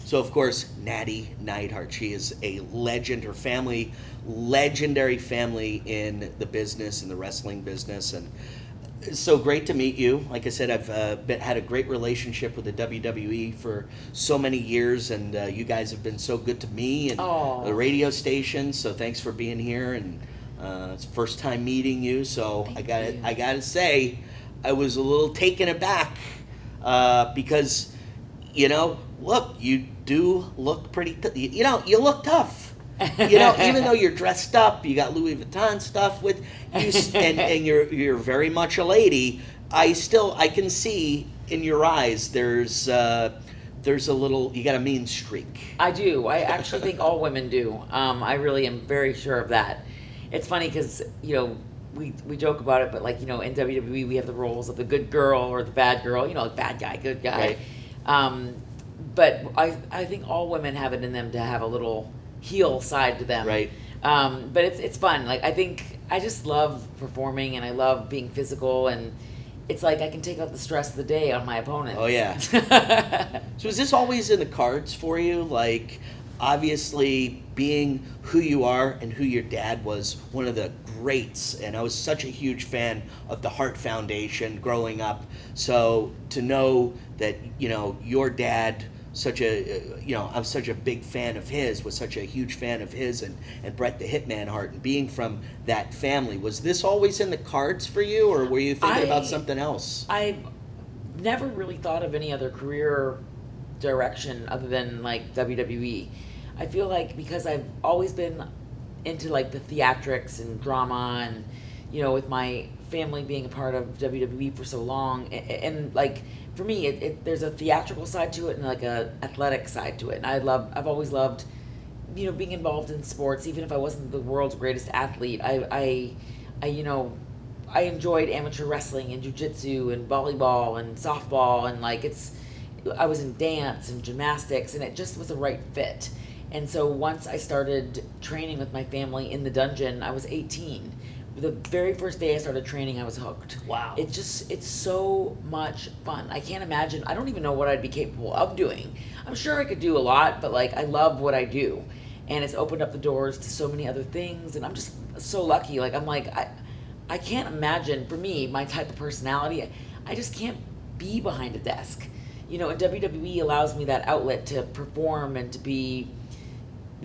So of course, Natty Neidhart, she is a legend. Her family, legendary family in the business, in the wrestling business, and it's so great to meet you. Like I said, I've had a great relationship with the WWE for so many years, and you guys have been so good to me and the radio station. So thanks for being here, and it's the first time meeting you. So I gotta say, I was a little taken aback because look, you do look pretty. You look tough. Even though you're dressed up, you got Louis Vuitton stuff with you, and you're very much a lady. I can see in your eyes there's a little. You got a mean streak. I do. I actually think all women do. I really am very sure of that. It's funny because we joke about it, but in WWE we have the roles of the good girl or the bad girl. Like bad guy, good guy. Right. But I think all women have it in them to have a little heel side to them. Right. But it's fun. I think I just love performing and I love being physical, and it's like I can take out the stress of the day on my opponents. Oh yeah. So is this always in the cards for you? Obviously being who you are and who your dad was, one of the greats, and I was such a huge fan of the Hart Foundation growing up. So to know that your dad, I'm such a big fan of his, was such a huge fan of his, and Bret the Hitman Hart, and being from that family, was this always in the cards for you, or were you thinking about something else? I never really thought of any other career direction other than WWE. I feel like because I've always been into the theatrics and drama, and with my family being a part of WWE for so long, and for me, there's a theatrical side to it and a athletic side to it. And I've always loved, being involved in sports, even if I wasn't the world's greatest athlete. I enjoyed amateur wrestling and jiu-jitsu and volleyball and softball, and I was in dance and gymnastics, and it just was a right fit. And so once I started training with my family in the dungeon, I was 18. The very first day I started training, I was hooked. Wow. It's so much fun. I can't imagine, I don't even know what I'd be capable of doing. I'm sure I could do a lot, but I love what I do. And it's opened up the doors to so many other things, and I'm just so lucky. I can't imagine, for me, my type of personality, I just can't be behind a desk. And WWE allows me that outlet to perform and to be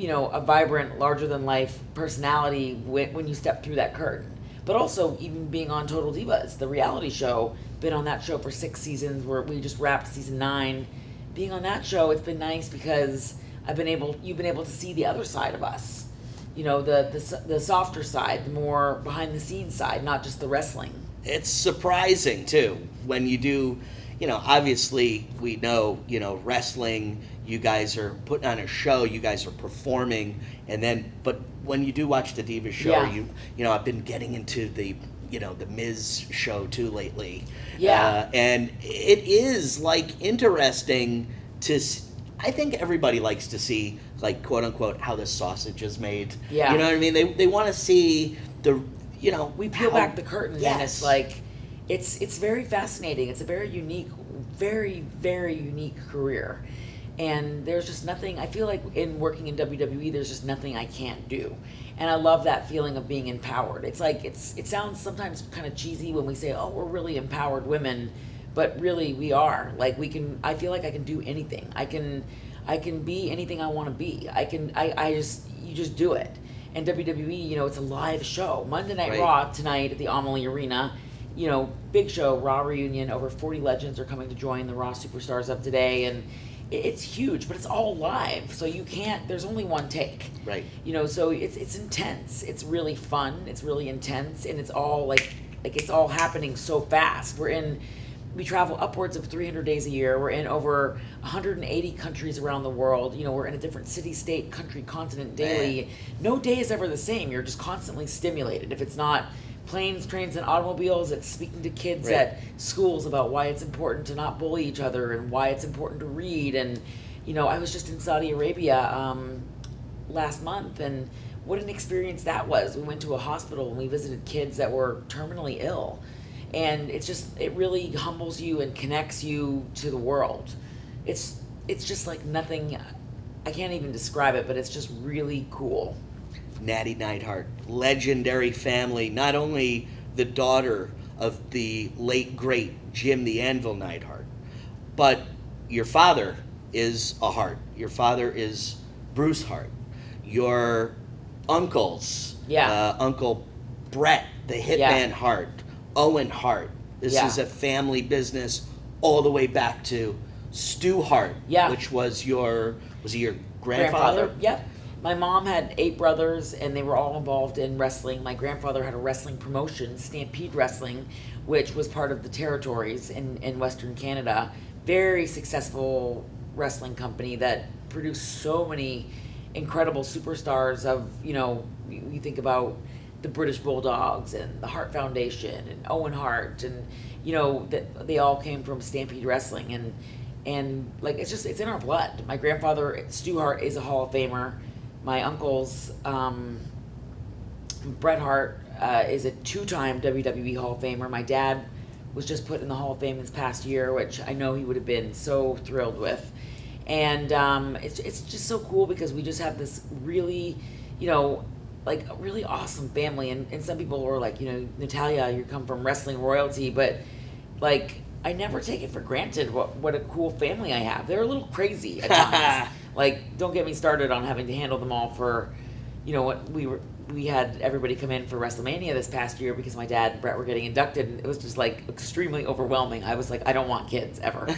a vibrant, larger-than-life personality when you step through that curtain. But also, even being on Total Divas, the reality show, been on that show for 6 seasons, where we just wrapped season 9. Being on that show, it's been nice because you've been able to see the other side of us. The softer side, the more behind-the-scenes side, not just the wrestling. It's surprising, too, when you do, obviously we know, wrestling, you guys are putting on a show, you guys are performing, but when you do watch the Divas show, I've been getting into the Miz show too lately. Yeah. And it is interesting I think everybody likes to see quote unquote how the sausage is made. Yeah. You know what I mean? They want to see we peel back the curtain. Yes. And it's very fascinating. It's a very unique, very, very unique career. And there's just nothing, I feel like in working in WWE, there's just nothing I can't do. And I love that feeling of being empowered. It sounds sometimes kind of cheesy when we say, oh, we're really empowered women, but really we are. I feel like I can do anything. I can be anything I want to be. You just do it. And WWE, it's a live show. Monday Night Raw tonight at the Amalie Arena. Big show, Raw reunion. Over 40 legends are coming to join the Raw Superstars of today, and it's huge, but it's all live, so there's only one take. Right. So it's intense. It's really fun. It's really intense, and it's all it's all happening so fast. We travel upwards of 300 days a year. We're in over 180 countries around the world. We're in a different city, state, country, continent daily. No day is ever the same. You're just constantly stimulated. If it's not planes, trains, and automobiles, it's speaking to kids at schools about why it's important to not bully each other and why it's important to read. And, I was just in Saudi Arabia last month, and what an experience that was. We went to a hospital and we visited kids that were terminally ill. And it really humbles you and connects you to the world. It's it's just like nothing. I can't even describe it, but it's just really cool. Natty Neidhart, legendary family, not only the daughter of the late great Jim the Anvil Neidhart, but your father is a Hart. Your father is Bruce Hart. Your uncles, Uncle Brett, the hitman Hart, Owen Hart. This is a family business all the way back to Stu Hart, which was your grandfather? Yep. My mom had 8 brothers, and they were all involved in wrestling. My grandfather had a wrestling promotion, Stampede Wrestling, which was part of the territories in Western Canada. Very successful wrestling company that produced so many incredible superstars of, you think about the British Bulldogs and the Hart Foundation and Owen Hart, and, that they all came from Stampede Wrestling. And like, it's in our blood. My grandfather, Stu Hart, is a Hall of Famer. My uncle's Bret Hart is a 2-time WWE Hall of Famer. My dad was just put in the Hall of Fame this past year, which I know he would have been so thrilled with. And it's just so cool because we just have this really, like a really awesome family. And some people were like, Natalya, you come from wrestling royalty, but like, I never take it for granted what a cool family I have. They're a little crazy at times. Like, don't get me started on having to handle them all for, what we had everybody come in for WrestleMania this past year because my dad and Brett were getting inducted, and it was just like extremely overwhelming. I was like, I don't want kids ever.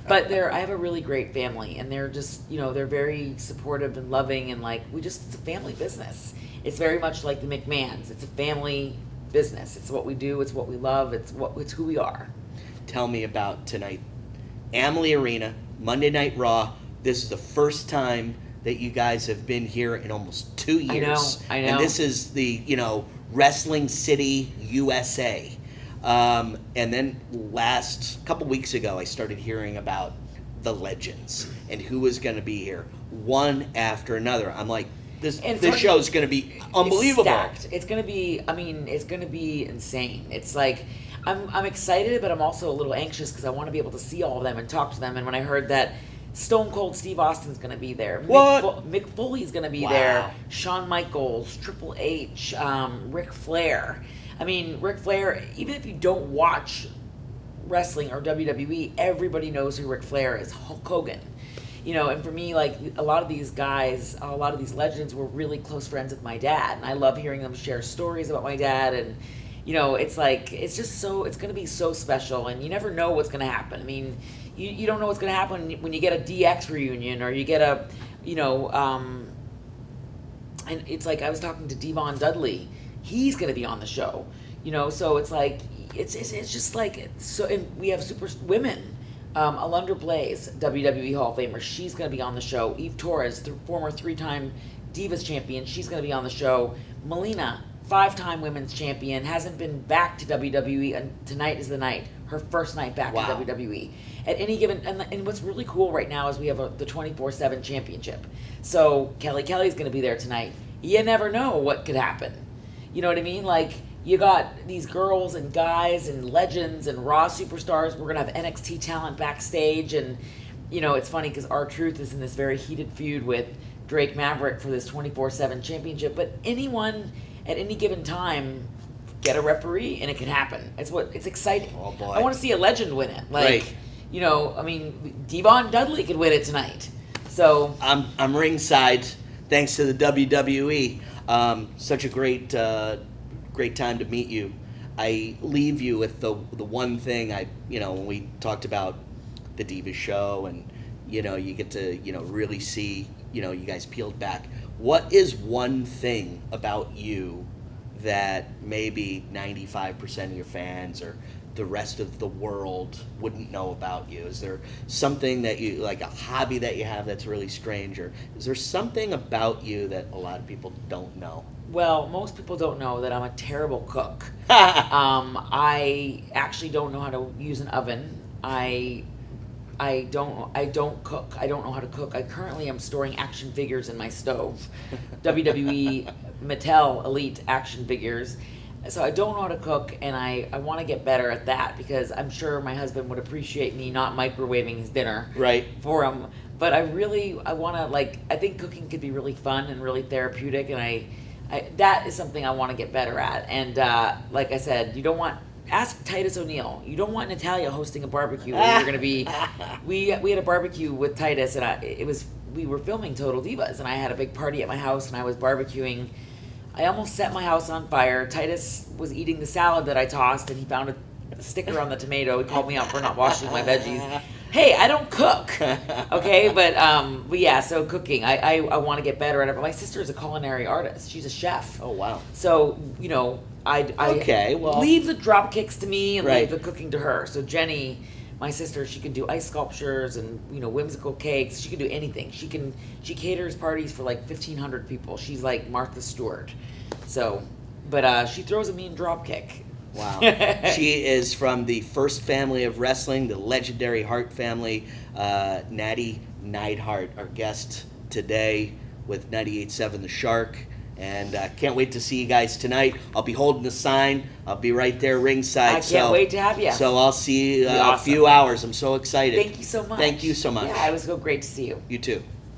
But I have a really great family, and they're just, they're very supportive and loving, and like, it's a family business. It's very much like the McMahons. It's a family business. It's what we do. It's what we love. It's who we are. Tell me about tonight. Amalie Arena, Monday Night Raw. This is the first time that you guys have been here in almost 2 years. I know. And this is the, Wrestling City, USA. And then couple weeks ago, I started hearing about the legends and who was going to be here, one after another. I'm like, this show is going to be unbelievable. It's going to be, it's going to be insane. It's like, I'm excited, but I'm also a little anxious because I want to be able to see all of them and talk to them. And when I heard that Stone Cold Steve Austin's going to be there, Mick Foley's going to be there, Shawn Michaels, Triple H, Ric Flair. Ric Flair, even if you don't watch wrestling or WWE, everybody knows who Ric Flair is. Hulk Hogan. And for me, like, a lot of these guys, a lot of these legends were really close friends with my dad. And I love hearing them share stories about my dad. And, it's like, it's going to be so special. And you never know what's going to happen. You don't know what's going to happen when you get a DX reunion or you get and it's like, I was talking to Devon Dudley. He's going to be on the show, so it's like, it's just like, so, and we have super women. Alundra Blaze, WWE Hall of Famer, she's going to be on the show. Eve Torres, the former 3-time Divas champion, she's going to be on the show. Melina, 5-time women's champion, hasn't been back to WWE, and tonight is the night, her first night back to WWE. At any given, and what's really cool right now is we have the 24/7 championship. So Kelly's going to be there tonight. You never know what could happen. You know what I mean? Like, you got these girls and guys and legends and Raw superstars. We're going to have NXT talent backstage. And, it's funny because R-Truth is in this very heated feud with Drake Maverick for this 24/7 championship. But anyone at any given time, get a referee and it can happen. It's exciting. Oh, boy. I want to see a legend win it. Like, right. Devon Dudley could win it tonight. So I'm ringside thanks to the WWE. Such a great time to meet you. I leave you with the one thing when we talked about the Divas show, and you get to really see you guys peeled back. What is one thing about you that maybe 95% of your fans or the rest of the world wouldn't know about you? Is there something that you, like a hobby that you have that's really strange, or is there something about you that a lot of people don't know? Well, most people don't know that I'm a terrible cook. I actually don't know how to use an oven. I don't cook. I don't know how to cook. I currently am storing action figures in my stove. WWE Mattel Elite action figures. So I don't know how to cook, and I want to get better at that because I'm sure my husband would appreciate me not microwaving his dinner right for him. But I want to, like, I think cooking could be really fun and really therapeutic, and I that is something I want to get better at. And like I said, you don't want, ask Titus O'Neil. You don't want Natalya hosting a barbecue where you're going to be. We had a barbecue with Titus, and we were filming Total Divas, and I had a big party at my house, and I was barbecuing. I almost set my house on fire. Titus was eating the salad that I tossed, and he found a sticker on the tomato. He called me out for not washing my veggies. Hey, I don't cook, okay? But yeah, so cooking, I want to get better at it. But my sister is a culinary artist. She's a chef. Oh, wow. So, I leave the drop kicks to me and Right. leave the cooking to her. So Jenny, my sister, she can do ice sculptures and whimsical cakes. She can do anything. She caters parties for like 1,500 people. She's like Martha Stewart. So, but she throws a mean drop kick. Wow. She is from the first family of wrestling, the legendary Hart family. Natty Neidhart, our guest today with 98.7 The Shark. And can't wait to see you guys tonight. I'll be holding the sign. I'll be right there ringside. I can't wait to have you. So I'll see you in Awesome. a few hours. I'm so excited. Thank you so much. Thank you so much. Yeah, it was so great to see you. You too.